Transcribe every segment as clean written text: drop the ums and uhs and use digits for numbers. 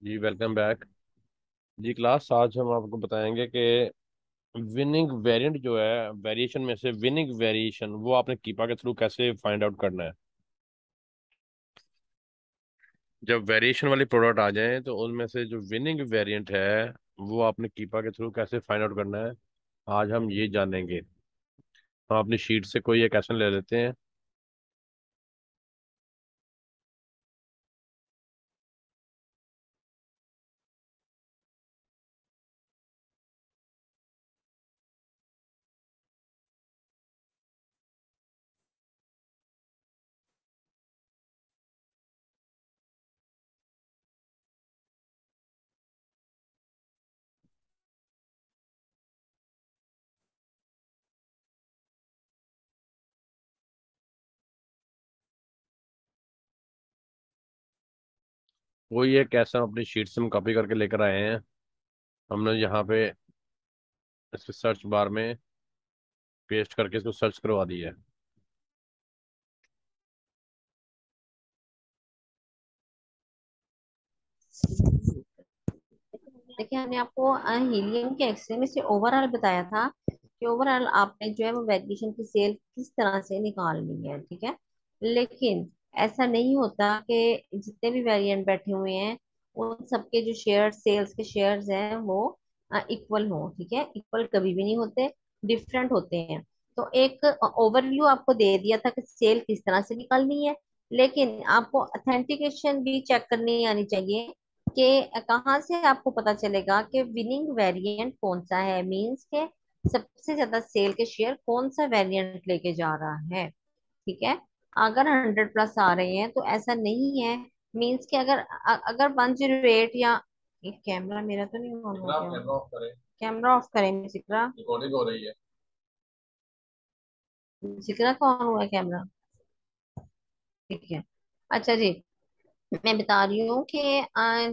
जी welcome back. जी class, आज हम आपको बताएंगे कि विनिंग वेरिएंट जो है, वेरिएशन में से विनिंग वेरिएशन वो आपने कीपा के थ्रू कैसे फाइंड आउट करना है। जब वेरिएशन वाली प्रोडक्ट आ जाए तो उनमें से जो विनिंग वेरिएंट है वो आपने कीपा के थ्रू कैसे फाइंड आउट करना है, आज हम ये जानेंगे। हम अपनी शीट से कोई एक क्वेश्चन ले लेते हैं। कोई एक ऐसा अपनी शीट से हम कॉपी करके लेकर आए हैं। हमने यहाँ पे इस सर्च बार में पेस्ट करके इसको सर्च करवा दिया है। देखिए हमने आपको हीलियम के एक्सरे में से ओवरऑल बताया था कि ओवरऑल आपने जो है वो वेरिएशन की सेल किस तरह से निकालनी है, ठीक है। लेकिन ऐसा नहीं होता कि जितने भी वेरिएंट बैठे हुए हैं उन सबके जो शेयर सेल्स के शेयर्स हैं वो इक्वल हो, ठीक है। इक्वल कभी भी नहीं होते, डिफरेंट होते हैं। तो एक ओवरव्यू आपको दे दिया था कि सेल किस तरह से निकालनी है, लेकिन आपको अथेंटिकेशन भी चेक करनी आनी चाहिए कि कहाँ से आपको पता चलेगा कि विनिंग वेरिएंट कौन सा है, मींस के सबसे ज्यादा सेल के शेयर कौन सा वेरिएंट लेके जा रहा है, ठीक है। अगर 100+ आ रहे हैं तो ऐसा नहीं है, मींस के अगर अगर 108 या एक कैमरा मेरा तो नहीं ऑन हो गया। कैमरा ऑफ करें। कैमरा ऑफ करें जिक्रा। रिकॉर्डिंग हो रही है। जिक्रा का ऑन हुआ है कैमरा, ठीक है। अच्छा जी, मैं बता रही हूँ कि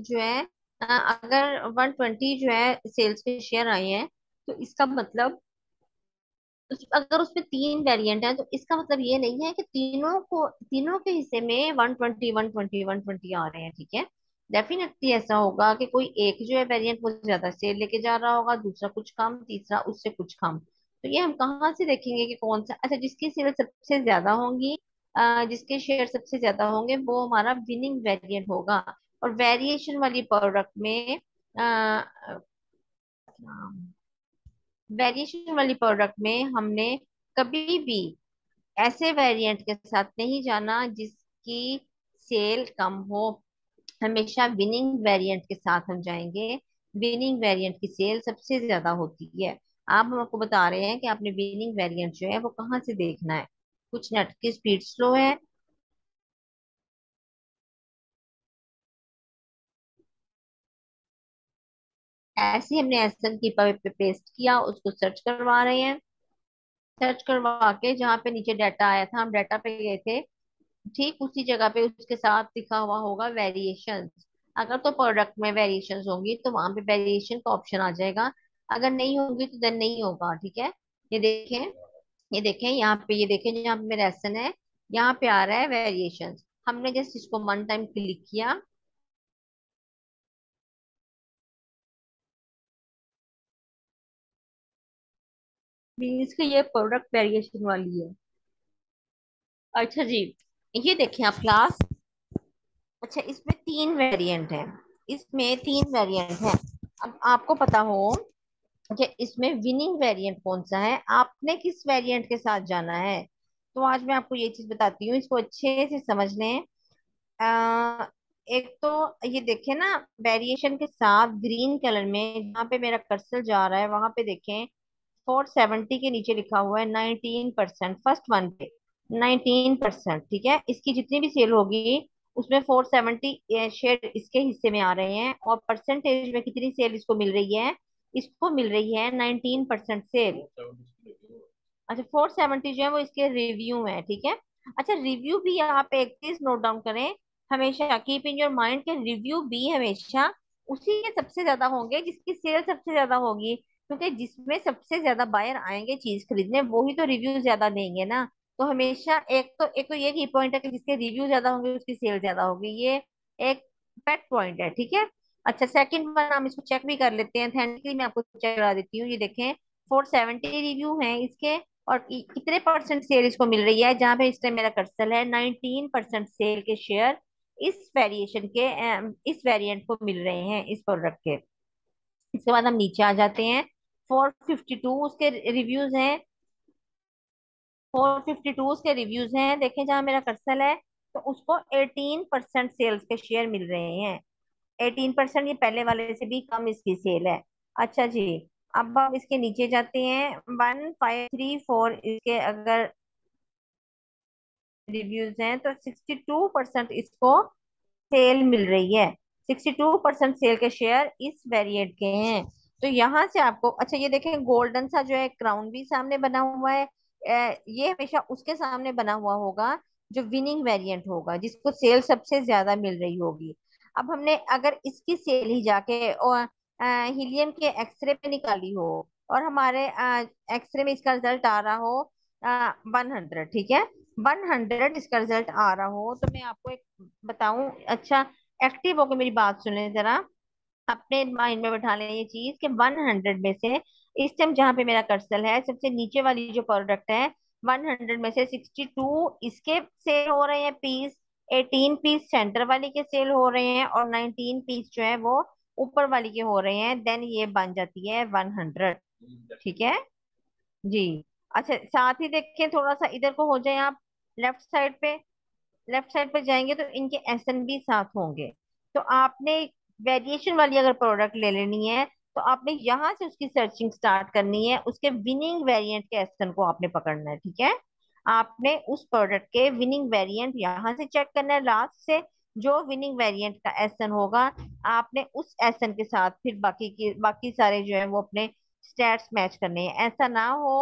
जो है अगर 120 जो है सेल्स के शेयर आए हैं तो इसका मतलब अगर उसमें तीन वेरिएंट है तो इसका मतलब ये नहीं है कि तीनों के हिस्से में 120 120 120 आ रहे हैं, ठीक है। डेफिनेटली ऐसा होगा कि कोई एक जो है वेरिएंट वो ज्यादा सेल लेके जा रहा होगा, दूसरा कुछ कम, तीसरा उससे कुछ कम। तो ये हम कहाँ से देखेंगे कि कौन सा, अच्छा जिसकी सेल सबसे ज्यादा होंगी, जिसके शेयर सबसे ज्यादा होंगे वो हमारा विनिंग वेरिएंट होगा। और वेरिएशन वाली प्रोडक्ट में वेरिएशन वाली प्रोडक्ट में हमने कभी भी ऐसे वेरिएंट के साथ नहीं जाना जिसकी सेल कम हो। हमेशा विनिंग वेरिएंट के साथ हम जाएंगे। विनिंग वेरिएंट की सेल सबसे ज्यादा होती है। आप हमको बता रहे हैं कि आपने विनिंग वेरिएंट जो है वो कहाँ से देखना है। कुछ नेट की स्पीड स्लो है। ऐसे ही हमने एसन की पे पेस्ट किया, उसको सर्च करवा रहे हैं। सर्च करवा के जहाँ पे नीचे डाटा आया था हम डाटा पे गए थे, ठीक उसी जगह पे उसके साथ लिखा हुआ होगा वेरिएशंस। अगर तो प्रोडक्ट में वेरिएशंस होंगी तो वहां पे वेरिएशन का ऑप्शन आ जाएगा, अगर नहीं होंगी तो देन नहीं होगा, ठीक है। ये देखें, ये देखें यहाँ पे, ये देखें जहाँ पे मेरा एसन है यहाँ पे आ रहा है वेरिएशंस। हमने जस्ट इसको वन टाइम क्लिक किया, मीन्स कि ये प्रोडक्ट वेरिएशन वाली है। अच्छा जी, ये देखें आप क्लास। अच्छा इसमें तीन वेरिएंट है, इसमें तीन वेरिएंट है। अब आपको पता हो कि इसमें विनिंग वेरिएंट कौन सा है, आपने किस वेरिएंट के साथ जाना है। तो आज मैं आपको ये चीज बताती हूँ, इसको अच्छे से समझ लें। आ, एक तो ये देखें ना, वेरिएशन के साथ ग्रीन कलर में जहाँ पे मेरा कर्सर जा रहा है वहां पे देखें 470 के नीचे लिखा हुआ है 19%, फर्स्ट वन पे 19%, ठीक है। इसकी जितनी भी सेल होगी उसमें 470 शेयर इसके हिस्से में आ रहे हैं, और परसेंटेज में कितनी सेल इसको मिल रही है, इसको मिल रही है 19% सेल। अच्छा 470 जो है वो इसके रिव्यू है, ठीक है। अच्छा रिव्यू भी आप एक चीज नोट डाउन करें, हमेशा कीप इन योर माइंड के रिव्यू भी हमेशा उसी के सबसे ज्यादा होंगे जिसकी सेल सबसे ज्यादा होगी, क्योंकि जिसमें सबसे ज्यादा बायर आएंगे चीज खरीदने वो ही तो रिव्यू ज्यादा देंगे ना। तो हमेशा एक तो ये की पॉइंट है कि जिसके रिव्यू ज्यादा होंगे उसकी सेल ज्यादा होगी, ये एक पेट पॉइंट है, ठीक है। अच्छा, सेकंड वन हम इसको चेक भी कर लेते हैं, ऑथेंटिकली मैं आपको चेक करा देती हूँ। ये देखें, 470 रिव्यू हैं इसके, और कितने परसेंट सेल इसको मिल रही है, जहां पे इस टाइम मेरा कर्सर है, 19% सेल के शेयर इस वेरिएशन के, इस वेरिएंट को मिल रहे हैं, इस प्रोडक्ट के। इसके बाद हम नीचे आ जाते हैं, 452 उसके रिव्यूज हैं, 452 उसके रिव्यूज हैं, देखें जहां मेरा कर्सर है, तो उसको 18% सेल्स के शेयर मिल रहे हैं। 18%, ये पहले वाले से भी कम इसकी सेल है। अच्छा जी, अब हम इसके नीचे जाते हैं, 1534 इसके अगर रिव्यूज हैं, तो 62% इसको सेल मिल रही है। 62% सेल के शेयर इस वेरिएंट के हैं। तो यहाँ से आपको, अच्छा ये देखें, गोल्डन सा जो है क्राउन भी सामने बना हुआ है, ये हमेशा उसके सामने बना हुआ होगा जो विनिंग वेरिएंट होगा, जिसको सेल सबसे ज्यादा मिल रही होगी। अब हमने अगर इसकी सेल ही जाके और हीलियम के एक्सरे पे निकाली हो, और हमारे एक्सरे में इसका रिजल्ट आ रहा हो 100, ठीक है, 100 इसका रिजल्ट आ रहा हो, तो मैं आपको एक बताऊं, अच्छा एक्टिव होकर मेरी बात सुने जरा, अपने माइंड में बैठा लें ये चीज कि 100 में से इस टाइम जहां पे मेरा कर्सर है, सबसे नीचे वाली जो प्रोडक्ट है, 100 में से 62 इसके सेल हो रहे हैं पीस, 18 पीस सेंटर वाली के सेल हो रहे हैं, और 19 पीस जो है वो ऊपर वाली के हो रहे हैं, देन ये बन जाती है 100। ठीक है जी। अच्छा, साथ ही देखें, थोड़ा सा इधर को हो जाए आप, लेफ्ट साइड पे, लेफ्ट साइड पे जाएंगे तो इनके एसएन भी साथ होंगे। तो आपने वेरिएशन वाली अगर प्रोडक्ट ले लेनी है, तो आपने यहाँ से उसकी सर्चिंग स्टार्ट करनी है, उसके विनिंग वेरिएंट के एसएन को आपने पकड़ना है, ठीक है। आपने उस प्रोडक्ट के विनिंग वेरिएंट यहाँ से चेक करना है, लास्ट से जो विनिंग वेरिएंट का एसएन होगा, आपने उस एसएन के साथ फिर बाकी सारे जो है वो अपने स्टैट्स मैच करने हैं। ऐसा ना हो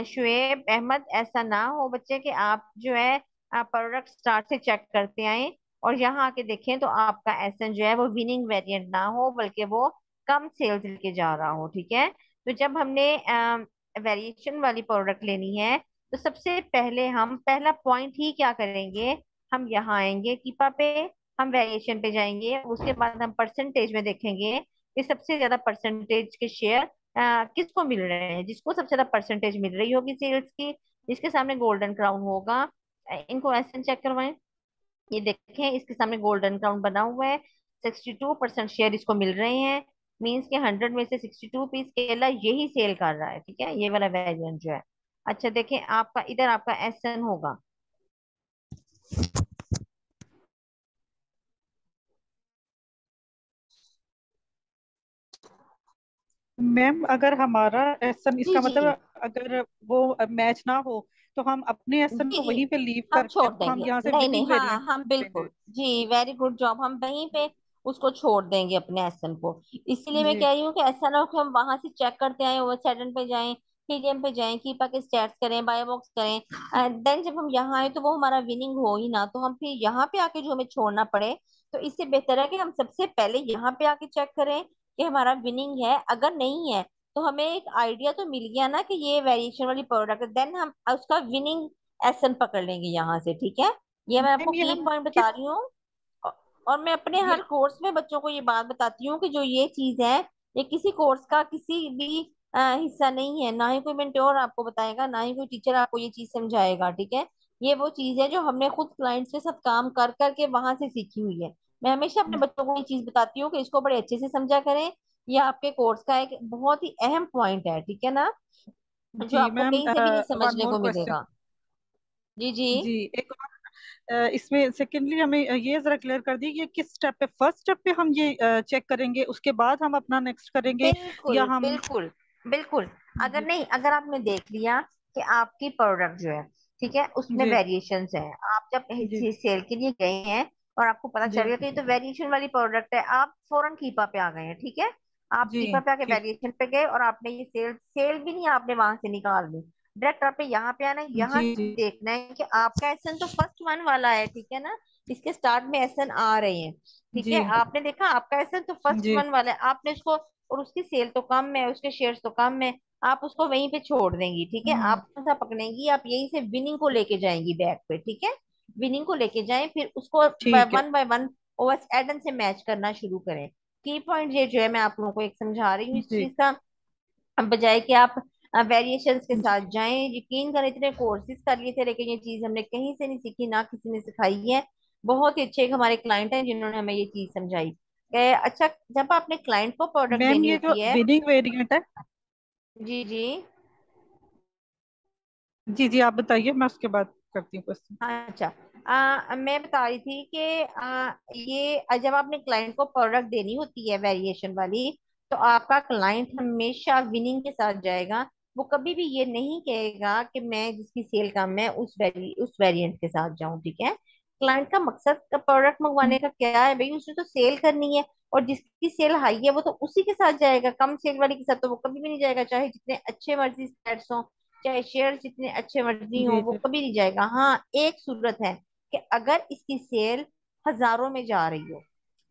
शुएब अहमद, ऐसा ना हो बच्चे कि आप जो है आप प्रोडक्ट स्टार्ट से चेक करते आए और यहाँ आके देखें तो आपका एसएन जो है वो विनिंग वेरिएंट ना हो, बल्कि वो कम सेल्स लेके जा रहा हो, ठीक है। तो जब हमने वेरिएशन वाली प्रोडक्ट लेनी है, तो सबसे पहले हम पहला पॉइंट ही क्या करेंगे, हम यहाँ आएंगे कीपा पे, हम वेरिएशन पे जाएंगे, उसके बाद हम परसेंटेज में देखेंगे कि सबसे ज्यादा परसेंटेज के शेयर किसको मिल रहे हैं, जिसको सबसे ज्यादा परसेंटेज मिल रही होगी सेल्स की, जिसके सामने गोल्डन क्राउन होगा। इनको ऐसे चेक करवाएं, ये देखें इसके सामने गोल्डन क्राउन बना हुआ है, 62% शेयर इसको मिल रहे हैं, मीन्स के 100 में से 62 पीस केला यही सेल कर रहा है, ठीक है, ये वाला वेरिएंट जो है। अच्छा देखें, आपका इधर आपका एसएन होगा, मैम अगर हमारा एसन, जी इसका जी जी मतलब अगर वो मैच ना हो, तो हम अपने एसन जी को जी, वहीं पे लीव हम करके छोड़ अब हम देंगे, यहाँ से नहीं नहीं, विनिंग हाँ वेरिएंट हम लेंगे। बिल्कुल, जी वेरी गुड जॉब, हम वहीं पे उसको छोड़ देंगे अपने एसन को। इसलिए मैं जी कह रही हूँ कि ऐसा ना हो कि हम वहां से चेक करते आए, ओवर सेडन पे जाएं, हीलियम पे जाएं, कीपा के स्टैट्स करें, बायोबॉक्स करें, देन जब हम यहाँ आए तो वो हमारा विनिंग हो ही ना, तो हम फिर यहाँ पे आके जो हमें छोड़ना पड़े, तो इससे बेहतर है कि हम सबसे पहले यहाँ पे आके चेक करें कि हमारा विनिंग है, अगर नहीं है तो हमें एक आइडिया तो मिल गया ना कि ये वेरिएशन वाली प्रोडक्ट है, देन हम उसका विनिंग एसन पकड़ लेंगे यहाँ से, ठीक है। ये मैं आपको मैम, ये की हम पॉइंट बता किस रही हूँ। औ- और मैं अपने ये हर कोर्स में बच्चों को ये बात बताती हूँ कि जो ये चीज है, ये किसी कोर्स का किसी भी हिस्सा नहीं है, ना ही कोई मेंटोर आपको बताएगा, ना ही कोई टीचर आपको ये चीज समझाएगा, ठीक है। ये वो चीज है जो हमने खुद क्लाइंट्स के साथ काम कर करके वहां से सीखी हुई है। मैं हमेशा अपने बच्चों को ये चीज बताती हूँ कि इसको बड़े अच्छे से समझा करें, ये आपके कोर्स का एक बहुत ही अहम पॉइंट है, ठीक है ना, जो जी आपको मैम, कहीं से भी नहीं वन समझने मोर को क्वेश्चन। मिलेगा। जी जी, जी, एक और, इसमें सेकेंडली हमें ये जरा क्लियर कर दी कि किस स्टेप पे, फर्स्ट स्टेप पे हम ये चेक करेंगे, उसके बाद हम अपना नेक्स्ट करेंगे, या बिल्कुल हम? बिल्कुल बिल्कुल। अगर जी नहीं, अगर आपने देख लिया कि आपकी प्रोडक्ट जो है, ठीक है, उसमें जी वेरिएशंस हैं, आप जब जी सेल के लिए गए हैं और आपको पता चल जी गया कि ये तो वेरिएशन वाली प्रोडक्ट है, आप फौरन कीपा पे आ गए हैं, ठीक है। आप जी कीपा पे आके ठीक। वेरिएशन पे गए और आपने ये सेल सेल भी नहीं आपने वहां से निकाल ली, डायरेक्ट आपने यहाँ पे आना है, यहाँ जी जी से देखना है कि आपका एसएन तो फर्स्ट वन वाला है, ठीक है ना, इसके स्टार्ट में एसएन आ रहे हैं, ठीक जी है, आपने देखा आपका एसएन तो फर्स्ट जी वन वाला है, आपने उसको, और उसकी सेल तो कम है, उसके शेयर्स तो कम है, आप उसको वहीं पे छोड़ देंगी, ठीक है। हम्म, आप कौन सा पकड़ेंगी, आप यहीं से विनिंग को लेके जाएंगी बैक पे, ठीक है, विनिंग को लेके जाएं, फिर उसको ठीक है। वन बाय वन और बस एडन से मैच करना शुरू करें। की पॉइंट ये जो है मैं आप लोगों को एक समझा रही हूँ इस जी चीज का, अब बजाय कि आप वेरिएशंस के जी साथ जाएं। यकीन करें इतने कोर्सेज कर लिए थे लेकिन ये चीज हमने कहीं से नहीं सीखी, ना किसी ने सिखाई है। बहुत ही अच्छे एक हमारे क्लाइंट हैं जिन्होंने हमें ये चीज समझाई। अच्छा, जब आपने क्लाइंट को प्रोडक्ट मैम, देनी ये जो होती है। विनिंग वेरिएंट है। जी जी। जी जी, आप बताइए, मैं उसके बाद करती हूँ क्वेश्चन। हाँ अच्छा। मैं बता रही थी कि ये जब आपने क्लाइंट को प्रोडक्ट देनी होती है वेरिएशन वाली, तो आपका क्लाइंट हमेशा विनिंग के साथ जाएगा। वो कभी भी ये नहीं कहेगा कि मैं जिसकी सेल कम है उस वेरिएंट के साथ जाऊं, ठीक है। क्लाइंट का मकसद का प्रोडक्ट मंगवाने का क्या है भाई, उसने तो सेल करनी है। और जिसकी सेल हाई है वो तो उसी के साथ जाएगा, कम सेल वाली के साथ तो वो कभी भी नहीं जाएगा, चाहे जितने अच्छे मर्जी स्टेट्स हो, चाहे शेयर जितने अच्छे मर्जी हो, जी वो जी कभी नहीं जाएगा। हाँ, एक सूरत है कि अगर इसकी सेल हजारों में जा रही हो,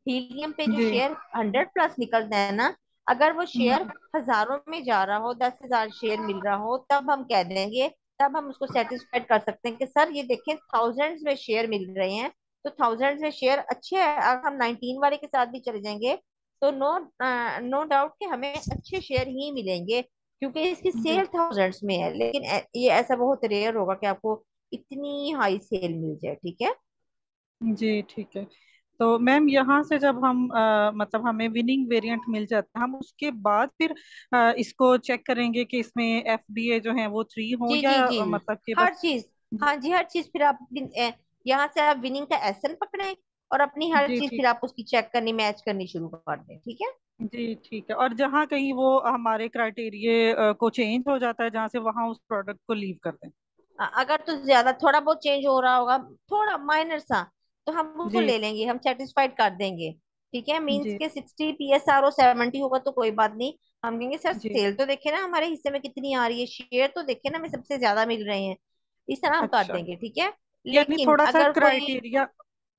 हीलियम पे जो जी। शेयर 100+ निकलता है ना, अगर वो शेयर हजारों में जा रहा हो, 10,000 शेयर मिल रहा हो, तब हम कह देंगे, तब हम उसको सेटिस्फाइड कर सकते हैं कि सर ये देखें थाउजेंड्स में शेयर मिल रहे हैं, तो थाउजेंड्स में शेयर अच्छे हैं। अगर हम 19 वाले के साथ भी चले जाएंगे तो नो डाउट कि हमें अच्छे शेयर ही मिलेंगे, क्योंकि इसकी जी सेल थाउजेंड्स में है। लेकिन ये ऐसा बहुत रेयर होगा कि आपको इतनी हाई सेल मिल जाए, ठीक है। जी, ठीक है। तो मैम, यहाँ से जब हम मतलब हमें विनिंग वेरिएंट मिल जाता है, हम उसके बाद फिर इसको चेक करेंगे कि इसमें एफबीए जो है वो 3 हो, जी या जी जी। मतलब कि हर बस। चीज, हाँ जी, हर चीज फिर आप यहाँ से आप विनिंग का एसन पकड़े और अपनी हर जी चीज ठीक। फिर आप उसकी चेक करनी, मैच करनी शुरू कर दें, ठीक है। जी ठीक है। और जहाँ कहीं वो हमारे क्राइटेरिया को चेंज हो जाता है, जहाँ से वहाँ उस प्रोडक्ट को लीव कर दें। अगर तो ज्यादा थोड़ा बहुत चेंज हो रहा होगा, थोड़ा माइनर सा, तो हम उसको जी ले लेंगे, हम सेटिस्फाइड कर देंगे, ठीक है। मींस जी के 60 PSR और 70 होगा तो कोई बात नहीं, हम कहेंगे सर जी। सेल तो देखे ना हमारे हिस्से में कितनी आ रही है, शेयर तो देखे ना हमें सबसे ज्यादा मिल रहे हैं। इस तरह हम कर अच्छा, देंगे, ठीक है। यानी लेकिन थोड़ा सा अगर कोई, क्राइटेरिया।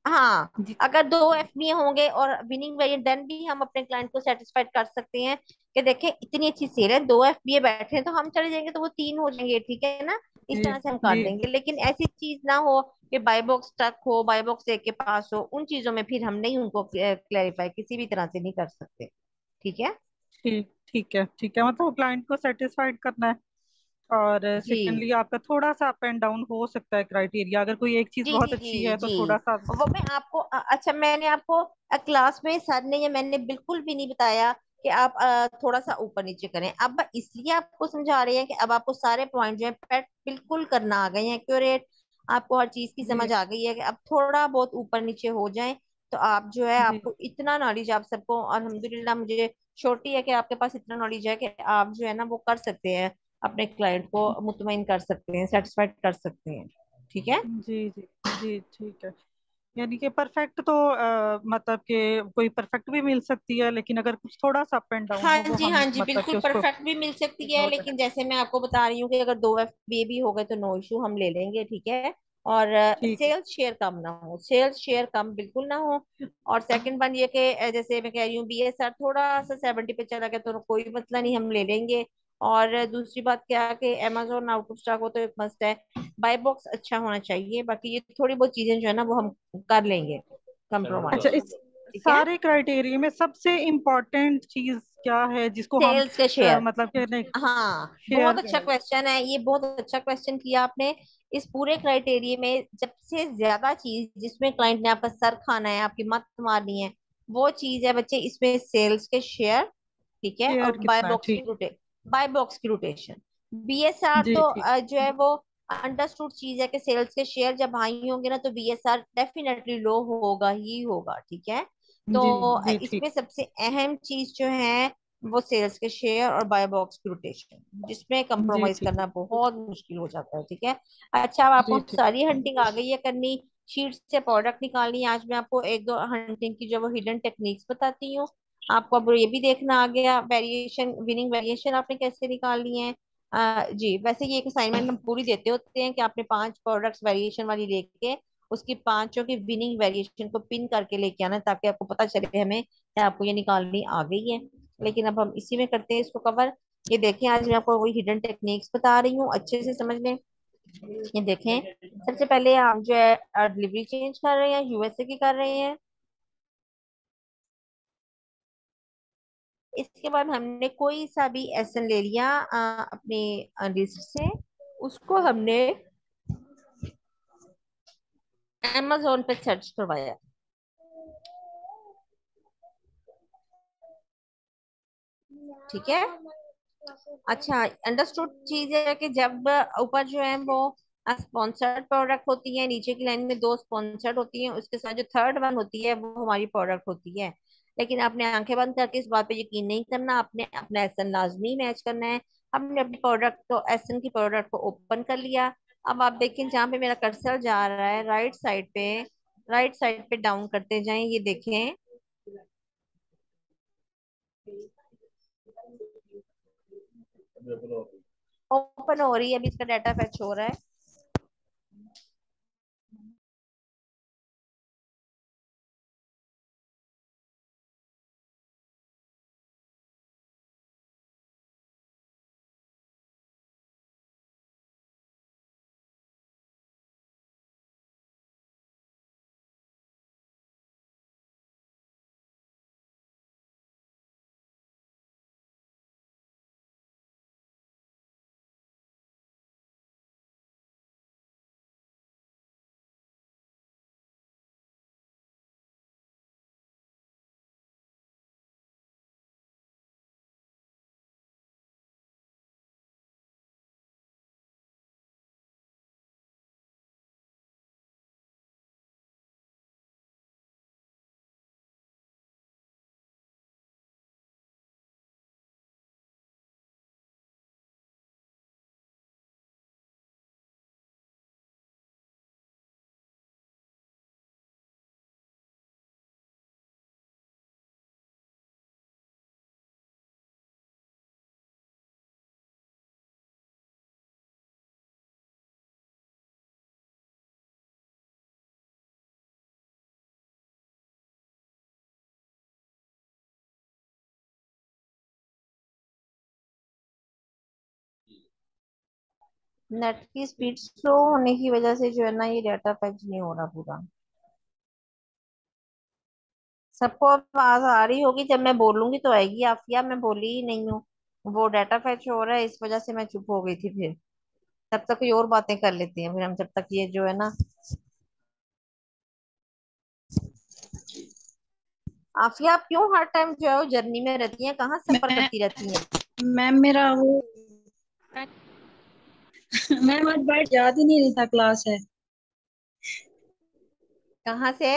हाँ, जी अगर दो एफबीए होंगे और विनिंग वेरिएंट, देन भी हम अपने क्लाइंट को सेटिस्फाइड कर सकते हैं कि देखें इतनी अच्छी सेल है, दो एफबीए बैठे हैं, तो हम चले जाएंगे तो वो 3 हो जाएंगे, ठीक है ना। इस जी तरह से हम कर जी। देंगे। लेकिन ऐसी चीज ना हो कि बाय बॉक्स तक हो, बाय बॉक्स एक के पास हो, उन चीजों में फिर हम नहीं उनको क्लैरिफाई किसी भी तरह से नहीं कर सकते, ठीक है। ठीक ठीक है, ठीक है, मतलब क्लाइंट को सेटिस्फाइड करना है। और जी सेकेंडली आपका थोड़ा सा अप एंड डाउन हो सकता है क्राइटेरिया, अगर कोई एक चीज जी बहुत जी अच्छी जी है तो जी। थोड़ा सा। वो मैं आपको अच्छा, मैंने आपको क्लास में सर ने, या मैंने बिल्कुल भी नहीं बताया कि आप थोड़ा सा ऊपर नीचे करें। अब इसलिए आपको समझा रहे हैं कि अब आपको सारे पॉइंट जो है पैट बिल्कुल करना आ गए हैं, एक्यूरेट। आपको हर चीज की समझ जी आ गई है कि अब थोड़ा बहुत ऊपर नीचे हो जाए तो आप जो है, जी आपको इतना नॉलेज, आप सबको अल्हम्दुलिल्लाह, मुझे छोटी है कि आपके पास इतना नॉलेज है कि आप जो है ना वो कर सकते हैं, अपने क्लाइंट को मुतमईन कर सकते हैं, सेटिस्फाइड कर सकते हैं, ठीक है। जी जी जी, ठीक है। यानी कि परफेक्ट तो मतलब कि कोई परफेक्ट भी मिल सकती है, लेकिन अगर कुछ थोड़ा सा अप एंड डाउन हो वो हाँ हम जी, मतलब बिल्कुल कि उसको परफेक्ट भी मिल सकती है, इग्नोर करें। लेकिन जैसे मैं आपको बता रही हूँ कि अगर दो एफ बी भी हो गए तो नो इशू, हम ले लेंगे, ठीक है। और ठीक है। सेल्स शेयर कम ना हो, सेल्स शेयर कम बिल्कुल ना हो। और सेकंड वन ये कि जैसे मैं कह रही हूँ बीएसआर थोड़ा सा 70 पे चला गया तो कोई मसला नहीं, हम ले लेंगे। और दूसरी बात क्या कि अमेजोन आउट ऑफ स्टॉक हो तो एक मस्ट है। बाय बॉक्स अच्छा होना चाहिए, बाकी ये थोड़ी बहुत चीजें जो है ना वो हम कर लेंगे अच्छा, कंप्रोमाइज, इस ठीक है। सारे क्राइटेरिया में सबसे इम्पोर्टेंट चीज क्या है जिसको हम सेल्स के शेयर, मतलब कि नहीं, हाँ बहुत शेयर जो अच्छा है। क्वेश्चन है ये, बहुत अच्छा क्वेश्चन किया आपने। इस पूरे क्राइटेरिया में सबसे ज्यादा चीज जिसमें क्लाइंट ने आपका सर खाना है, आपकी मत मारनी है, वो चीज है बच्चे इसमें सेल्स के शेयर, ठीक है। और शेयर कितना है, ठीक। बाय बॉक्स की रोटेशन। बीएसआर जी तो ठीक। जो है वो अंडरस्टूड चीज है कि सेल्स के शेयर जब हाई होंगे ना तो बीएसआर डेफिनेटली लो होगा ही होगा, ठीक है। तो जी जी इसमें ठीक। सबसे अहम चीज जो है वो सेल्स के शेयर और बाय बॉक्स की रोटेशन, जिसमें जी कंप्रोमाइज ठीक। करना बहुत मुश्किल हो जाता है, ठीक है। अच्छा, अब जी आपको ठीक। सारी हंटिंग आ गई है करनी, शीट से प्रोडक्ट निकालनी है। आज मैं आपको एक दो हंटिंग की जो वो हिडन टेक्निक्स बताती हूँ। आपको अब ये भी देखना आ गया, वेरिएशन, विनिंग वेरिएशन आपने कैसे निकालनी है। जी, वैसे ये एक असाइनमेंट हम पूरी देते होते हैं कि आपने 5 प्रोडक्ट्स वेरिएशन वाली लेके उसकी पांचों की विनिंग वेरिएशन को पिन करके लेके आना, ताकि आपको पता चले हमें कि आपको ये निकालनी आ गई है। लेकिन अब हम इसी में करते हैं इसको कवर। ये देखें, आज मैं आपको वही हिडन टेक्निक्स बता रही हूँ, अच्छे से समझ लें। ये देखें, सबसे पहले आप जो है डिलीवरी चेंज कर रहे हैं, यूएसए की कर रहे हैं, इसके बाद हमने कोई सा भी एसन ले लिया अपने लिस्ट से, उसको हमने amazon पे सर्च करवाया। ठीक है। अच्छा, अंडरस्टूड चीज है कि जब ऊपर जो है वो स्पॉन्सर्ड प्रोडक्ट होती है, नीचे की लाइन में दो स्पॉन्सर्ड होती है, उसके साथ जो थर्ड वन होती है वो हमारी प्रोडक्ट होती है। लेकिन आपने आंखें बंद करके इस बात पे यकीन नहीं करना, आपने अपना एसन लाजमी मैच करना है। हमने अपनी प्रोडक्ट को, एसन की प्रोडक्ट को ओपन कर लिया। अब आप देखें जहाँ पे मेरा कर्सर जा रहा है, राइट साइड पे डाउन करते जाएं, ये देखें ओपन हो रही है, अभी इसका डाटा फैच हो रहा है। नेट की स्पीड स्लो होने की वजह से जो है ना, ये डाटा फैच नहीं हो रहा पूरा। सबको आवाज आ रही होगी, जब मैं बोलूंगी तो आएगी। आफिया, मैं बोली ही नहीं हूँ, वो डाटा फैच हो रहा है इस वजह से मैं चुप हो गई थी। फिर तब तक कोई और बातें कर लेती हैं, फिर हम जब तक ये जो है ना। आफिया, आप क्यों हर टाइम जो है वो जर्नी में रहती हैं, कहाँ सफर मैं करती रहती हैं? मैम मेरा वो मैम आज बैठ याद ही नहीं रहता क्लास है। कहाँ से?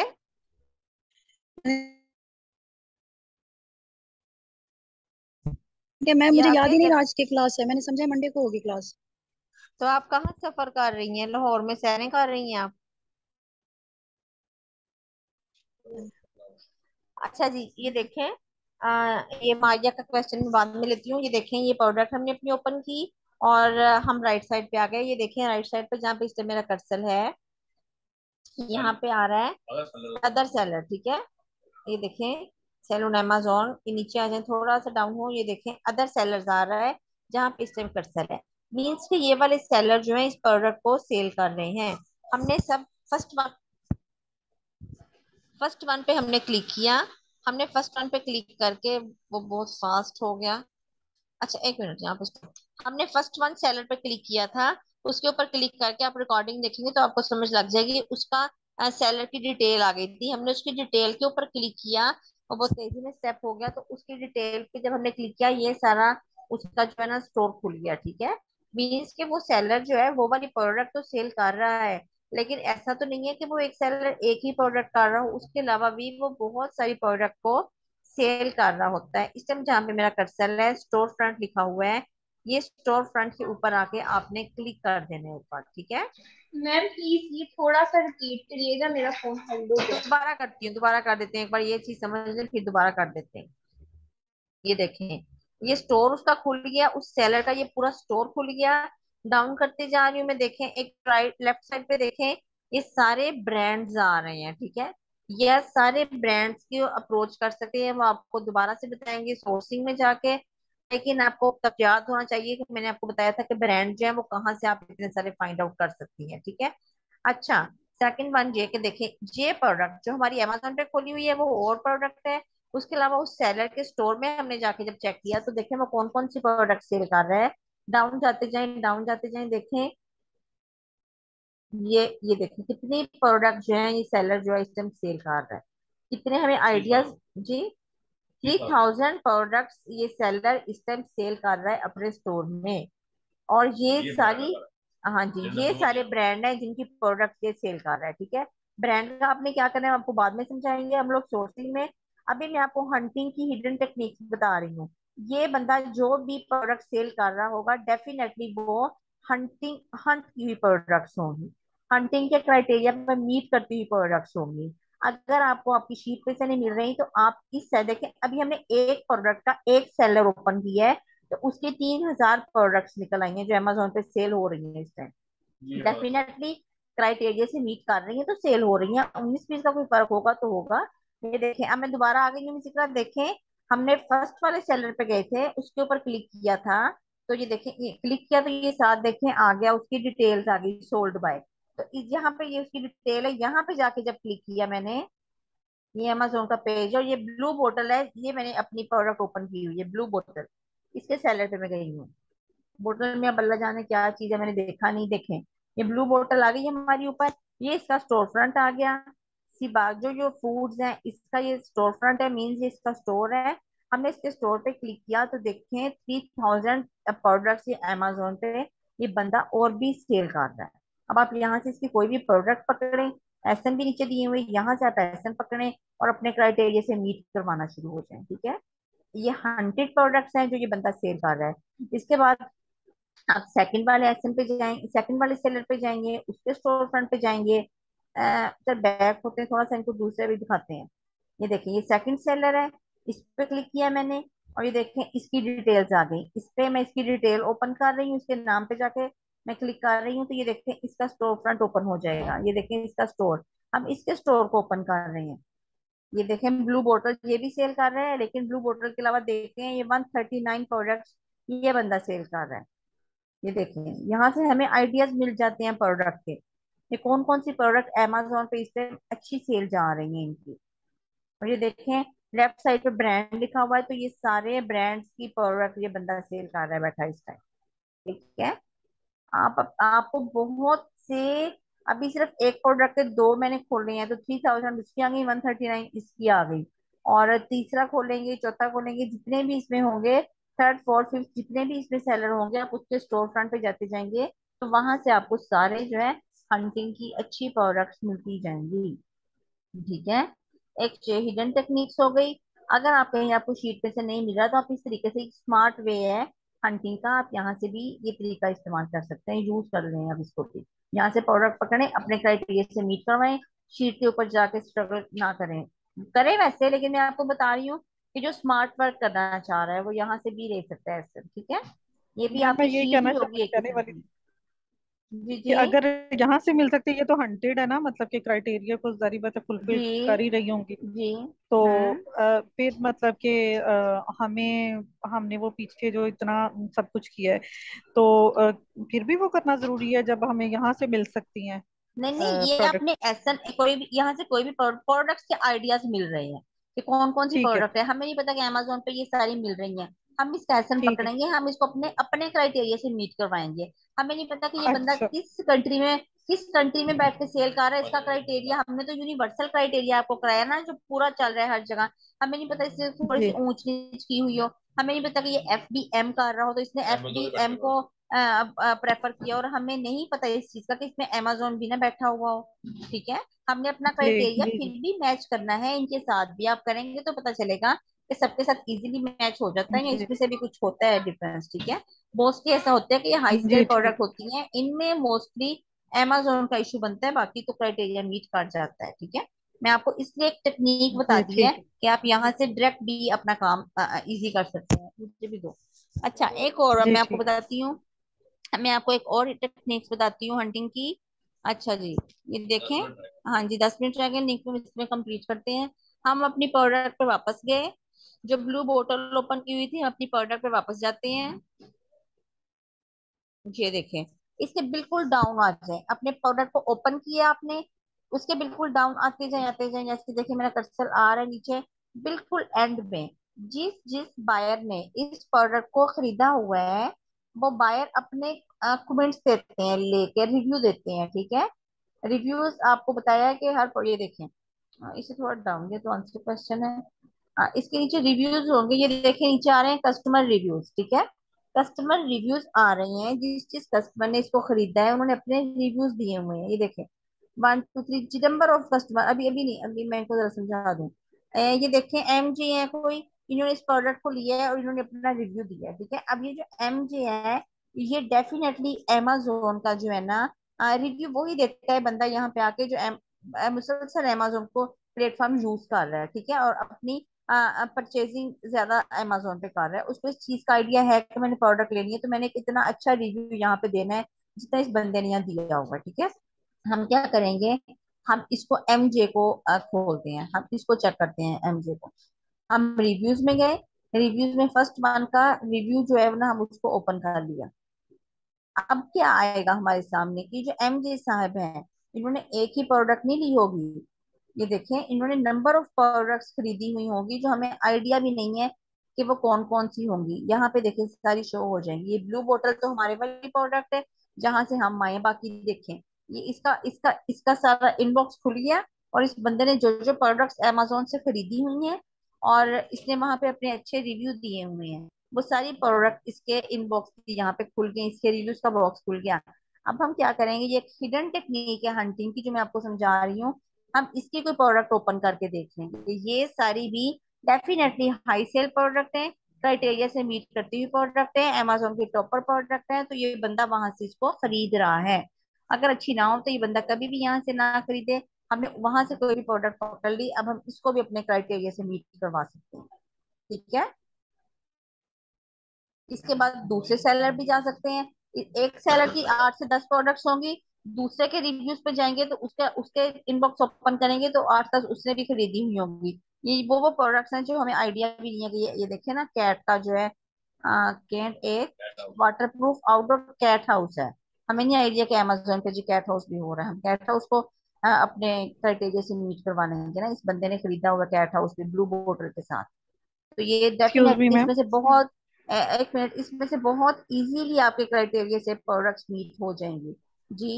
कि मैम मुझे याद याद नहीं ही नहीं कर? रहा आज की क्लास है, मैंने समझा मंडे को होगी क्लास। तो आप कहाँ सफर कर रही हैं? लाहौर में सैरें कर रही हैं आप? अच्छा जी, ये देखें, ये मारिया का क्वेश्चन मैं बाद में लेती हूँ। ये देखें, ये प्रोडक्ट हमने अपनी ओपन की और हम राइट साइड पे आ गए। ये देखें राइट साइड पे जहाँ पे इस मेरा कर्सर है, यहाँ पे आ रहा है अदर सेलर। ठीक है, ये देखें, सेल ऑन Amazon, ये नीचे आ जाए, थोड़ा सा डाउन हो, ये देखें अदर सेलर्स आ रहा है जहाँ पे इस टाइम कर्सर है। मीन्स कि ये वाले सेलर जो है इस प्रोडक्ट को सेल कर रहे हैं। हमने सब फर्स्ट वन पे हमने क्लिक किया। हमने फर्स्ट वन पे क्लिक करके, वो बहुत फास्ट हो गया। अच्छा, एक मिनट, यहाँ पे stop। हमने फर्स्ट वन सेलर पे क्लिक किया था, उसके ऊपर क्लिक करके आप रिकॉर्डिंग देखेंगे तो आपको समझ लग जाएगी। उसका सेलर की डिटेल आ गई थी, हमने उसकी डिटेल के ऊपर क्लिक किया और बहुत तेजी में स्टेप हो गया। तो उसकी डिटेल पे जब हमने क्लिक किया, ये सारा उसका जो है ना स्टोर खुल गया। ठीक है, मीन्स के वो सेलर जो है वो वाली प्रोडक्ट तो सेल कर रहा है, लेकिन ऐसा तो नहीं है कि वो एक सेलर एक ही प्रोडक्ट कर रहा हो, उसके अलावा भी वो बहुत सारी प्रोडक्ट को सेल कर रहा होता है। इस टाइम जहाँ पे मेरा कर्सर है, स्टोर फ्रंट लिखा हुआ है, ये स्टोर फ्रंट के ऊपर आके आपने क्लिक कर देना है ऊपर। ठीक है, मैम प्लीज ये थोड़ा सा रिपीट करिएगा, मेरा फोन हेल्ड हो गया। दोबारा करती हूँ, दोबारा कर देते हैं, एक बार ये चीज समझ लें फिर दोबारा कर देते हैं। ये देखें, ये स्टोर उसका खुल गया, उस सेलर का ये पूरा स्टोर खुल गया। डाउन करते जा रही हूँ मैं, देखें एक राइट लेफ्ट साइड पे देखें, ये सारे ब्रांड्स आ रहे हैं। ठीक है, ये सारे ब्रांड्स की अप्रोच कर सकते हैं, वो आपको दोबारा से बताएंगे सोर्सिंग में जाके। लेकिन आपको तब याद होना चाहिए कि मैंने आपको बताया था कि ब्रांड जो है वो कहाँ से आप इतने सारे फाइंड आउट कर सकती हैं। ठीक है। अच्छा, सेकंड वन ये कि देखें, ये प्रोडक्ट जो हमारी अमेजोन पे खोली हुई है वो और प्रोडक्ट है, उसके अलावा उस सेलर के स्टोर में हमने जाके जब चेक किया तो देखें वो कौन कौन सी प्रोडक्ट सेल कर रहा है। डाउन जाते जाएं, डाउन जाते जाएं, देखें ये देखें कितनी प्रोडक्ट जो है ये सेलर जो है इस टाइम सेल कर रहा है। कितने हमें आइडियाज जी, 3000 प्रोडक्ट्स ये सेलर इस टाइम सेल कर रहा है अपने स्टोर में। और ये सारी, हाँ जी, ये सारे ब्रांड हैं जिनकी प्रोडक्ट ये सेल कर रहा है। ठीक है, ब्रांड का आपने क्या करना है आपको बाद में समझाएंगे हम लोग सोर्सिंग में। अभी मैं आपको हंटिंग की हिडन टेक्निक्स बता रही हूँ। ये बंदा जो भी प्रोडक्ट सेल कर रहा होगा डेफिनेटली वो हंटिंग हंट की हुई प्रोडक्ट्स होंगी, हंटिंग के क्राइटेरिया पर मीट करती हुई प्रोडक्ट्स होंगी। अगर आपको आपकी शीट पे से नहीं मिल रही तो आप इस देखें, अभी हमने एक प्रोडक्ट का एक सेलर ओपन किया है तो उसके 3000 प्रोडक्ट्स निकल आई हैं जो अमेजोन पे सेल हो रही हैं इस टाइम। डेफिनेटली क्राइटेरिया से मीट कर रही है तो सेल हो रही है। 19-20 का कोई फर्क होगा तो होगा। ये देखें, अब मैं दोबारा आ गई हूँ इसी तरह देखें। हमने फर्स्ट वाले सेलर पे गए थे, उसके ऊपर क्लिक किया था तो ये देखें, ये क्लिक किया तो ये साथ देखें आ गया, उसकी डिटेल्स आ गई सोल्ड बाय। तो यहाँ पे ये उसकी डिटेल है, यहाँ पे जाके जब क्लिक किया मैंने, ये अमेजोन का पेज है और ये ब्लू बोतल है, ये मैंने अपनी प्रोडक्ट ओपन की हुई है ब्लू बोतल। इसके सेलर पे मैं गई हूँ। बोतल में अब अल्लाह जाने क्या चीज है मैंने देखा नहीं। देखें, ये ब्लू बोतल आ गई है हमारी ऊपर, ये इसका स्टोर फ्रंट आ गया। सी बात जो जो फूड्स हैं इसका ये स्टोर फ्रंट है, मीन्स ये इसका स्टोर है। हमने इसके स्टोर पे क्लिक किया तो देखें 3000 प्रोडक्ट्स ये अमेजोन पे ये बंदा और भी सेल कर रहा है। अब आप यहाँ से इसकी कोई भी प्रोडक्ट पकड़ें, एसएन भी नीचे दिए हुए, यहाँ से आप एसएन पकड़ें और अपने क्राइटेरिया से मीट करवाना शुरू हो जाए। ठीक है, ये 100 प्रोडक्ट्स हैं जो ये बंदा सेल कर रहा है। इसके बाद आप सेकंड वाले एसएन पे जाएंगे, सेकंड वाले सेलर पे जाएंगे, उसके स्टोर फ्रंट पे जाएंगे। सर बैक होते हैं थोड़ा सा, इनको दूसरे भी दिखाते हैं। ये देखें, ये सेकंड सेलर है, इस पे क्लिक किया मैंने और ये देखें इसकी डिटेल्स आ गई। इस पे मैं इसकी डिटेल ओपन कर रही हूँ, इसके नाम पे जाके मैं क्लिक कर रही हूँ तो ये देखें इसका स्टोर फ्रंट ओपन हो जाएगा। ये देखें इसका स्टोर, हम इसके स्टोर को ओपन कर रहे हैं। ये देखें ब्लू बोतल ये भी सेल कर रहे हैं, लेकिन ब्लू बोतल के अलावा देखते हैं ये 139 प्रोडक्ट्स ये बंदा सेल कर रहा है। ये देखें, यहाँ से हमें आइडियाज मिल जाते हैं प्रोडक्ट के, ये कौन कौन सी प्रोडक्ट अमेजोन पे इस टाइम अच्छी सेल जा रही है इनकी। और ये देखें लेफ्ट साइड पे ब्रांड लिखा हुआ है तो ये सारे ब्रांड्स की प्रोडक्ट ये बंदा सेल कर रहा है बैठा इस टाइम। ठीक है, आपको बहुत से, अभी सिर्फ एक प्रोडक्ट के दो मैंने खोले हैं तो 3000 उसकी आ गई, 139 इसकी आ गई। और तीसरा खोलेंगे, चौथा खोलेंगे, जितने भी इसमें होंगे, थर्ड फोर्थ फिफ्थ जितने भी इसमें सेलर होंगे आप उसके स्टोर फ्रंट पे जाते जाएंगे तो वहां से आपको सारे जो है हंटिंग की अच्छी प्रोडक्ट्स मिलती जाएंगी। ठीक है, एक हिडन टेक्निक्स हो गई। अगर आप कहीं आपको शीट पे से नहीं मिल रहा तो आप इस तरीके से, एक स्मार्ट वे है हंटिंग का, आप यहाँ से भी ये तरीका इस्तेमाल कर सकते हैं, यूज कर रहे हैं अब इसको भी। यहाँ से प्रोडक्ट पकड़े, अपने क्राइटेरिया से मीट करवाएं, शीट के ऊपर जाके स्ट्रगल ना करें। करें वैसे, लेकिन मैं आपको बता रही हूँ कि जो स्मार्ट वर्क करना चाह रहा है वो यहाँ से भी ले सकता है ऐसे। ठीक है, ये भी मैम मैं आपकी यही शीट कहना ही होगी एक कहने किस्म वाली की। थी जी कि जी अगर यहाँ से मिल सकती है, ये तो हंटेड है ना, मतलब कि क्राइटेरिया को जारी बात है फुलफिल जी कर ही रही होंगी। जी। तो हम्म। फिर मतलब कि हमें, हमने वो पीछे जो इतना सब कुछ किया है, तो फिर भी वो करना जरूरी है जब हमें यहाँ से मिल सकती हैं नहीं नहीं, ये प्रोडक्ट। आपने ऐसा कोई भी यहाँ से कोई भी प्रोडक्ट्स के आइडियाज मिल रहे हैं कि कौन कौन सी ठीक है। प्रोडक्ट है, हमें नहीं पता कि अमेजोन पे ये सारी मिल रही हैं। हम इसका एसन ठीक है। पकड़ेंगे, हम इसको अपने अपने क्राइटेरिया से मीट करवाएंगे। हमें नहीं पता कि ये बंदा अच्छा। किस कंट्री में बैठ के सेल कर रहा है, इसका क्राइटेरिया हमने तो यूनिवर्सल क्राइटेरिया आपको कराया ना जो पूरा चल रहा है हर जगह। हमें नहीं पता इससे थोड़ी सी जी ऊंच नीच की हुई हो, हमें नहीं पता कि ये FBM कर रहा हो तो इसने FBM को प्रेफर किया, और हमें नहीं पता इस चीज का कि इसमें अमेजोन भी ना बैठा हुआ हो। ठीक है, हमने अपना जी क्राइटेरिया जी फिर जी। भी मैच करना है इनके साथ भी, आप करेंगे तो पता चलेगा कि सबके साथ इजीली मैच हो जाता है या जी इसमें से भी कुछ होता है डिफरेंस। ठीक है, मोस्टली ऐसा होता है कि ये हाई सेल जी प्रोडक्ट ठीक। होती हैं, इनमें मोस्टली अमेजोन का इशू बनता है, बाकी तो क्राइटेरिया मीट कर जाता है। ठीक है, मैं आपको इसलिए एक टेक्निक बता जी दी है ठीक है। कि आप यहाँ से डायरेक्ट भी अपना काम इजी कर सकते हैं। मुझे भी दो। अच्छा, एक और अब जी मैं आपको ठीक। बताती हूँ, मैं आपको एक और टेक्निक्स बताती हूँ हंटिंग की। अच्छा जी, ये देखें, हाँ जी 10 मिनट रह गए, निक इसमें कंप्लीट करते हैं। हम अपनी प्रोडक्ट पे वापस गए, जो ब्लू बोतल ओपन की हुई थी, हम अपनी प्रोडक्ट पे वापस जाते हैं। ये देखें, इसके बिल्कुल डाउन आ जाए, अपने प्रोडक्ट को ओपन किया आपने, उसके बिल्कुल डाउन आते जाए जैसे देखिए मेरा कर्सर आ रहा है नीचे, बिल्कुल एंड में जिस जिस बायर ने इस प्रोडक्ट को खरीदा हुआ है, वो बायर अपने कमेंट्स देते हैं, लेके रिव्यू देते हैं, ठीक है। रिव्यूज आपको बताया है कि हर, ये देखें, इसे थोड़ा डाउन किया तो आंसर क्वेश्चन है। इसके नीचे रिव्यूज होंगे, ये देखें नीचे आ रहे हैं कस्टमर रिव्यूज, ठीक है। कस्टमर रिव्यूज आ रहे हैं, जिस जिस कस्टमर ने इसको खरीदा है उन्होंने अपने रिव्यूज दिए हुए हैं, ये देखें। 1 2 3 नंबर ऑफ कस्टमर, अभी अभी नहीं, अभी मैं इनको जरा समझा दूं। ये देखें एम जे है कोई, इन्होंने इस प्रोडक्ट को लिया है और इन्होंने अपना रिव्यू दिया है, ठीक है। अब ये जो एम जे है, ये डेफिनेटली अमेजोन का जो है ना रिव्यू वही देता है बंदा यहाँ पे आके, जो मुसलसल अमेजोन को प्लेटफॉर्म यूज कर रहा है, ठीक है, और अपनी परचेजिंग ज्यादा अमेजोन पे कर रहा है। उसको इस चीज का आइडिया है कि मैंने प्रोडक्ट लेनी है तो मैंने एक इतना अच्छा रिव्यू यहाँ पे देना है जितना इस बंदे ने यहाँ दिया होगा, ठीक है। हम क्या करेंगे, हम इसको एमजे को खोलते हैं, हम इसको चेक करते हैं एमजे को। हम रिव्यूज में गए, रिव्यूज में फर्स्ट वन का रिव्यू जो है ना, हम उसको ओपन कर लिया। अब क्या आएगा हमारे सामने कि जो एमजे साहब हैं, इन्होंने एक ही प्रोडक्ट नहीं ली होगी। ये देखें, इन्होंने नंबर ऑफ प्रोडक्ट्स खरीदी हुई होगी जो हमें आइडिया भी नहीं है कि वो कौन कौन सी होंगी। यहाँ पे देखें सारी शो हो जाएंगी। ये ब्लू बोतल तो हमारे वाली प्रोडक्ट है जहां से हम आए, बाकी देखें ये इसका इसका इसका सारा इनबॉक्स खुल गया, और इस बंदे ने जो जो प्रोडक्ट्स अमेजोन से खरीदी हुई हैं और इसने वहां पे अपने अच्छे रिव्यू दिए हुए हैं, वो सारी प्रोडक्ट इसके इनबॉक्स यहाँ पे खुल गए, इसके रिव्यूज का बॉक्स खुल गया। अब हम क्या करेंगे, ये एक हिडन टेक्निक है हंटिंग की जो मैं आपको समझा रही हूँ। हम इसकी कोई प्रोडक्ट ओपन करके देख लेंगे, ये सारी भी डेफिनेटली हाई सेल प्रोडक्ट है, क्राइटेरिया से मीट करती हुई प्रोडक्ट है, अमेजोन की टॉपर प्रोडक्ट है, तो ये बंदा वहां से इसको खरीद रहा है। अगर अच्छी ना हो तो ये बंदा कभी भी यहाँ से ना खरीदे। हमने वहां से कोई भी प्रोडक्ट पकड़ ली, अब हम इसको भी अपने क्राइटेरिया से मीट करवा सकते हैं, ठीक है। इसके बाद दूसरे सेलर भी जा सकते हैं। एक सेलर की 8 से 10 प्रोडक्ट्स होंगी, दूसरे के रिव्यूज पे जाएंगे तो उसके उसके इनबॉक्स ओपन करेंगे तो 8 10 उसने भी खरीदी हुई होंगी। ये वो प्रोडक्ट्स हैं जो हमें आइडिया भी नहीं है कि ये देखे ना, कैट का जो है, कैट एक waterproof outdoor cat house है। हमें नहीं आइडिया कि अमेजोन पे जो कैट हाउस भी हो रहा है। हम कैट हाउस को अपने क्राइटेरिया से मीट करवा लेंगे ना, इस बंदे ने खरीदा हुआ कैट हाउस भी ब्लू बोटल के साथ। तो ये एक्सक्यूज मी डेफिनेटली मैम। इसमें से बहुत, एक मिनट, इसमें से बहुत इजीली आपके क्राइटेरिया से प्रोडक्ट्स मीट हो जाएंगे जी।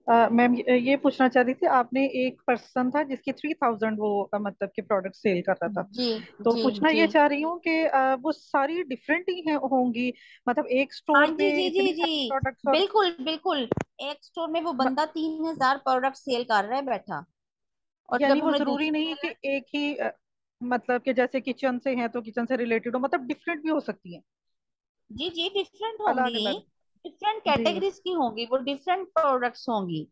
मैम ये पूछना चाह रही थी, आपने एक पर्सन था जिसकी 3000 वो मतलब के प्रोडक्ट सेल कर रहा था। जी तो जी पूछना जी। ये चाह रही हूँ कि वो सारी डिफरेंट ही होंगी, मतलब एक हाँ स्टोर जी में जी जी इतनी जी, सारी प्रोडक्ट्स और बिल्कुल बिल्कुल। एक स्टोर में वो म- बंदा 3000 प्रोडक्ट सेल कर रहा है बैठा। और यानी जब वो हमें जरूरी दूसरे नहीं कि सेलर, एक ही मतलब कि जैसे किचन से है तो किचन से रिलेटेड हो, मतलब डिफरेंट भी हो सकती है, जी जी डिफरेंट अलग होंगी, अलग। डिफरेंट जी कैटेगरीज की होंगी, वो डिफरेंट प्रोडक्ट्स होंगी।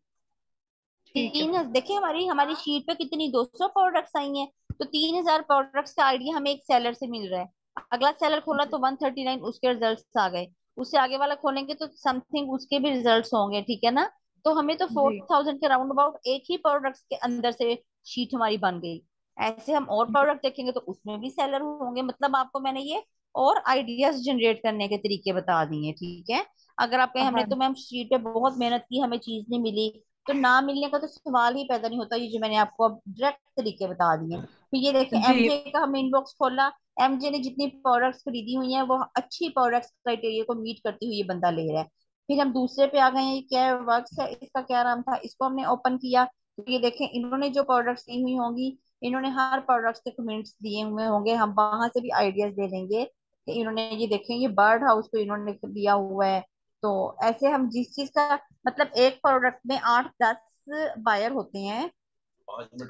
ठीक है। देखिए हमारी हमारी शीट पे कितनी 200 प्रोडक्ट्स आई हैं, तो 3000 प्रोडक्ट्स का आइडिया हमें एक सेलर से मिल रहा है। अगला सेलर खोला जी तो 139 उसके रिजल्ट्स आ गए, उससे आगे वाला खोलेंगे तो समथिंग उसके भी रिजल्ट्स होंगे, ठीक है ना। तो हमें तो जी 4000 के राउंड अबाउट एक ही प्रोडक्ट्स के अंदर से शीट हमारी बन गई। ऐसे हम और जी प्रोडक्ट देखेंगे तो उसमें भी सेलर होंगे, मतलब आपको मैंने ये और आइडियाज जनरेट करने के तरीके बता दिए, ठीक है। अगर आप कहें हमने हाँ तो मैम शीट पे बहुत मेहनत की हमें चीज नहीं मिली, तो ना मिलने का तो सवाल ही पैदा नहीं होता। ये जो मैंने आपको अब डायरेक्ट तरीके बता दिए। फिर ये देखें जी। एमजे का हम इनबॉक्स खोला, एमजे ने जितनी प्रोडक्ट्स खरीदी हुई हैं वो अच्छी प्रोडक्ट्स क्राइटेरिया को मीट करती हुई ये बंदा ले रहा है। फिर हम दूसरे पे आ गए हैं, ये क्या वर्क्स है, इसका क्या नाम था, इसको हमने ओपन किया तो ये देखें इन्होंने जो प्रोडक्ट्स दी हुई होंगी, इन्होंने हर प्रोडक्ट्स के कमेंट्स दिए हुए होंगे, हम वहां से भी आइडियाज ले लेंगे कि इन्होंने, ये देखें ये बर्ड हाउस को इन्होंने दिया हुआ है। तो ऐसे हम जिस चीज का, मतलब एक प्रोडक्ट में 8 10 बायर होते हैं,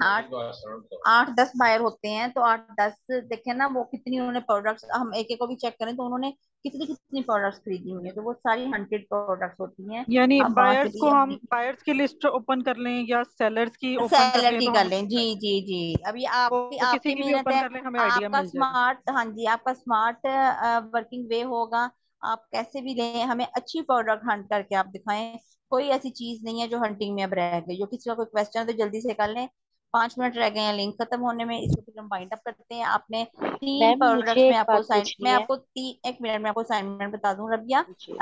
8 8 10 बायर होते हैं, तो 8 10 देखे ना वो कितनी उन्होंने प्रोडक्ट्स, हम एक एक को भी चेक करें तो उन्होंने कितनी कितनी प्रोडक्ट्स खरीदी हुई है, तो वो सारी 100 प्रोडक्ट्स होती हैं। यानी हम वहां से बायर्स भी को अब हम बायर्स की लिस्ट ओपन कर लें या सेलर्स की ओपन कर सेलर लें की तो कर हमें लें, जी जी जी। अभी आपकी वो किसी आपकी की भी मेहनत ओपन है, कर लें, हमें आइडिया आपका मिल जाएगा। स्मार्ट, हाँ जी आपका स्मार्ट वर्किंग वे होगा। आप कैसे भी लें, हमें अच्छी प्रोडक्ट हंट करके आप दिखाएं। कोई ऐसी चीज नहीं है जो हंटिंग में अब रह गई। जो किसी का कोई क्वेश्चन है तो जल्दी से कर लें, 5 मिनट रह गए हैं लिंक खत्म होने में, इसको फिर हम वाइंड अप करते हैं। आपने 3 मैम प्रोडक्ट्स मुझे में एक आपको बात साइन, मैं पूछनी है। आपको 1 मिनट में आपको असाइनमेंट बता दूं रबिया। जी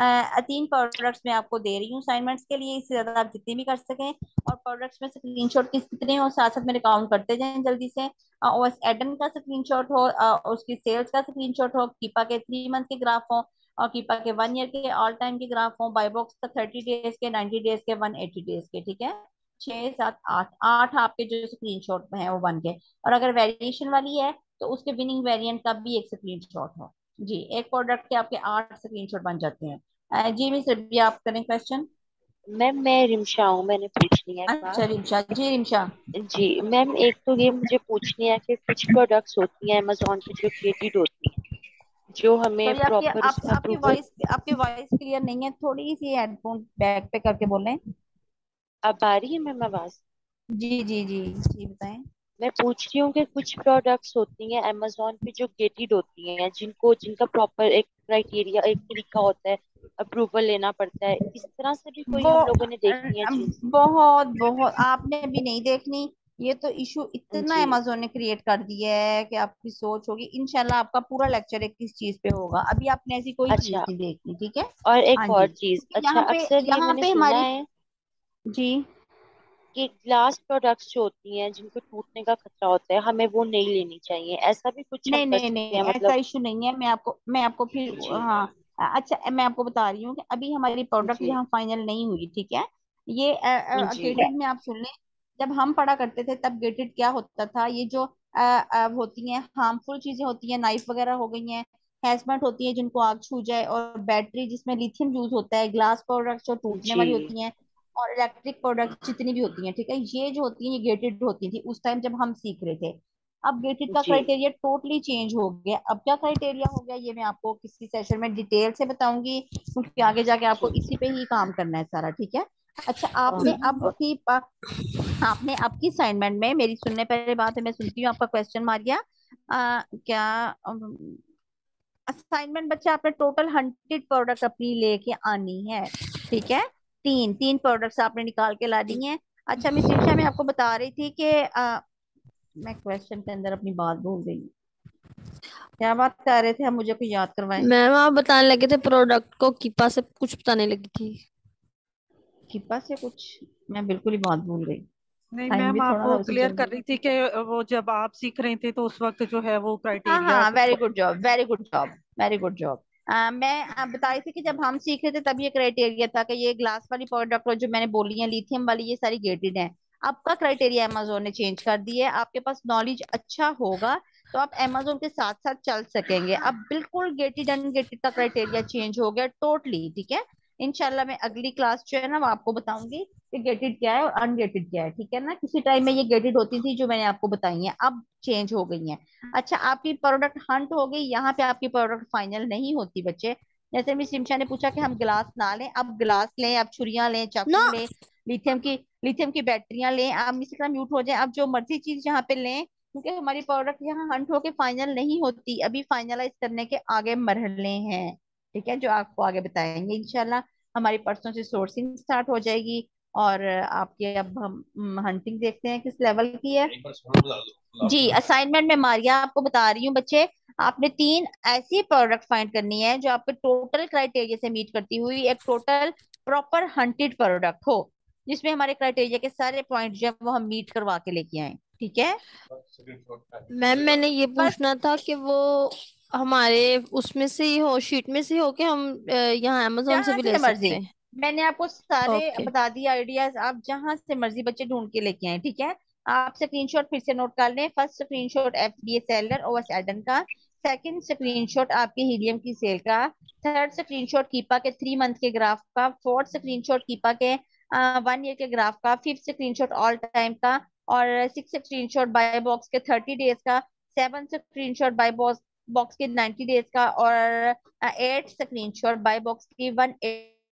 3 प्रोडक्ट्स में आपको दे रही हूँ असाइनमेंट्स के लिए, इससे ज्यादा आप जितनी भी कर सकें। और प्रोडक्ट्स में स्क्रीनशॉट कितने हो साथ साथ मेरे काउंट करते जाएं जल्दी से। ओएस एडन का स्क्रीनशॉट हो, उसकी सेल्स का स्क्रीनशॉट हो, कीपा के 3 मंथ के ग्राफ हो, और कीपा के 1 ईयर के ऑल टाइम के ग्राफ हो, बाय बॉक्स का 30 डेज के, 90 डेज के, 180 डेज के, ठीक है। 6 7 8 आपके जो स्क्रीनशॉट में है वो बन गए। और अगर वेरिएशन वाली है तो उसके विनिंग वेरिएंट का भी एक स्क्रीनशॉट हो। जी, एक प्रोडक्ट के आपके 8 स्क्रीनशॉट बन जाते हैं। जी मिस रबिया, आप करें क्वेश्चन। मैम, मैं रिमशा हूँ, मैंने पूछनी है एक बात। अच्छा रिमशा, जी रिमशा। जी मैम, एक तो ये मुझे पूछनी है कि कुछ प्रोडक्ट्स होती हैं अमेजोन पे जो गेटेड होती हैं, जो हमें सॉरी, प्रॉपर उसका अप्रूवल। आपकी वॉइस क्लियर नहीं है, थोड़ी सी हेडफोन बैक पे करके बोलें। अब आ रही है मैम आवाज? जी जी जी जी, बताएं। मैं पूछ रही हूँ कि कुछ प्रोडक्ट्स होती हैं अमेजोन पे जो गेटेड होती हैं, जिनका प्रॉपर एक क्राइटेरिया, एक तरीका होता है, अप्रूवल लेना पड़ता है। इस तरह से भी कोई वो हम लोगों ने देखनी है चीज? बहुत बहुत आपने भी नहीं देखनी। ये तो इशू इतना जी अमेजोन ने क्रिएट कर दिया है कि आपकी सोच होगी। इंशाल्लाह आपका पूरा लेक्चर एक किस चीज पे होगा, अभी आपने ऐसी कोई चीज अच्छा। नहीं देखनी, ठीक है। और हाँ एक और जी, चीज, क्योंकि अच्छा, अक्सर ये यहाँ मैंने पे सुना हमारी। है जी, कि ग्लास प्रोडक्ट्स जो होती हैं जिनको टूटने का खतरा होता है, हमें वो नहीं लेनी चाहिए। ऐसा भी कुछ हम नहीं कर नहीं सकते नहीं, हैं ऐसा मतलब? इशू नहीं है। मैं आपको फिर, जी हाँ। अच्छा, मैं आपको बता रही हूँ कि अभी हमारी प्रोडक्ट जी यहाँ फाइनल नहीं हुई, ठीक है। ये जी गेटेड में आप सुन लें। जब हम पढ़ा करते थे तब गेटेड क्या होता था, ये जो होती हैं हार्मफुल चीजें होती हैं, नाइफ वगैरह हो गई हैं, हैजमेट होती है जिनको आग छू जाए, और बैटरी जिसमें लिथियम यूज होता है, ग्लास प्रोडक्ट्स जो टूटने वाली जी होती हैं, और इलेक्ट्रिक प्रोडक्ट जितनी भी होती हैं, ठीक है, ये जो होती हैं ये गेटेड होती थी उस टाइम जब हम सीख रहे थे। अब गेटेड का जी क्राइटेरिया टोटली चेंज हो गया। अब क्या क्राइटेरिया हो गया ये मैं आपको किसी सेशन में डिटेल से बताऊंगी, क्योंकि आगे जाके आपको जी। इसी पे ही काम करना है सारा, ठीक है। अच्छा, और आपने आपकी असाइनमेंट में, मेरी सुनने पहले बात है, मैं सुनती हूँ आपका क्वेश्चन मारिया। क्या असाइनमेंट बच्चे, आपने टोटल 100 प्रोडक्ट अपनी लेके आनी है, ठीक है। तीन तीन प्रोडक्ट्स आपने निकाल के लानी है। अच्छा मिस शिक्षा, मैं आपको बता रही थी कि मैं क्वेश्चन के अंदर अपनी बात भूल गई। क्या बात कर रहे थे हम, मुझे कोई याद करवाएं। मैम आप बताने लगे थे प्रोडक्ट को कीपा से कुछ बताने लगी थी। किपा से कुछ, मैं बिल्कुल ही बात भूल गई। नहीं टाइम मैम, भी आप थोड़ा था वो वैसे क्लियर कर जल्दी। रही थी कि वो जब आप सीख रहे थे तो उस वक्त जो है वो हाँ क्राइटेरिया हाँ, कुछ। Very good job, very good job, very good job. मैं बता रही थी कि जब हम सीख रहे थे तब ये क्राइटेरिया था कि ये ग्लास वाली प्रोडक्ट जो मैंने बोली है, लिथियम वाली, ये सारी गेटेड है। आपका क्राइटेरिया अमेजोन ने चेंज कर दिया है। आपके पास नॉलेज अच्छा होगा तो आप अमेजोन के साथ साथ चल सकेंगे। अब बिल्कुल गेटेड अनगेटेड का क्राइटेरिया चेंज हो गया टोटली, ठीक है। इंशाल्लाह मैं अगली क्लास जो है ना वो आपको बताऊंगी कि गेटेड क्या है और अनगेटेड क्या है, ठीक है ना। किसी टाइम में ये गेटेड होती थी जो मैंने आपको बताई है, अब चेंज हो गई है। अच्छा, आपकी प्रोडक्ट हंट हो गई, यहाँ पे आपकी प्रोडक्ट फाइनल नहीं होती बच्चे। जैसे मिस सिमशा ने पूछा कि हम गिलास ना लें, अब गिलास लें, अब छुरियां लें, नो। चाकू लें, लिथियम की बैटरियां लें, आप मिस इकराम म्यूट हो जाए, अब जो मर्जी चीज यहाँ पे लें, क्योंकि हमारी प्रोडक्ट यहाँ हंट होके फाइनल नहीं होती, अभी फाइनलाइज करने के आगे मरहले हैं, ठीक है, जो आपको आगे बताएंगे इंशाल्लाह। हमारी परसों से सोर्सिंग स्टार्ट हो जाएगी। और आपके अब हम हंटिंग देखते हैं किस लेवल की है। जी, असाइनमेंट में मारिया आपको बता रही हूँ बच्चे, आपने 3 ऐसी प्रोडक्ट फाइंड करनी है जो आपके टोटल क्राइटेरिया से मीट करती हुई एक टोटल प्रॉपर हंटेड प्रोडक्ट हो, जिसमें हमारे क्राइटेरिया के सारे पॉइंट जो है वो हम मीट करवा के लेके आए, ठीक है। मैम मैंने ये बस पूछना था कि वो हमारे उसमें से ही हो, शीट में से ही हो कि हम यहाँ अमेजोन से जहां भी ले से मर्जी, सकते हैं? मैंने आपको सारे ओके। बता दिए आइडियाज, आप जहां से मर्जी बच्चे ढूंढ के लेके आए, ठीक है। आप स्क्रीनशॉट फिर से नोट कर लें। First screenshot FBA seller OS addon का, सेकंड स्क्रीनशॉट आपके हीलियम की सेल का, थर्ड स्क्रीनशॉट कीपा के 3 मंथ के ग्राफ का, फोर्थ स्क्रीनशॉट कीपा के 1 ईयर के ग्राफ का, फिफ्थ स्क्रीनशॉट ऑल टाइम का, और सिक्स स्क्रीनशॉट बाय बॉक्स के 30 डेज का, सेवन स्क्रीनशॉट बाय बॉक्स के 90 डेज का, और 8 स्क्रीनशॉट बाय बॉक्स की 1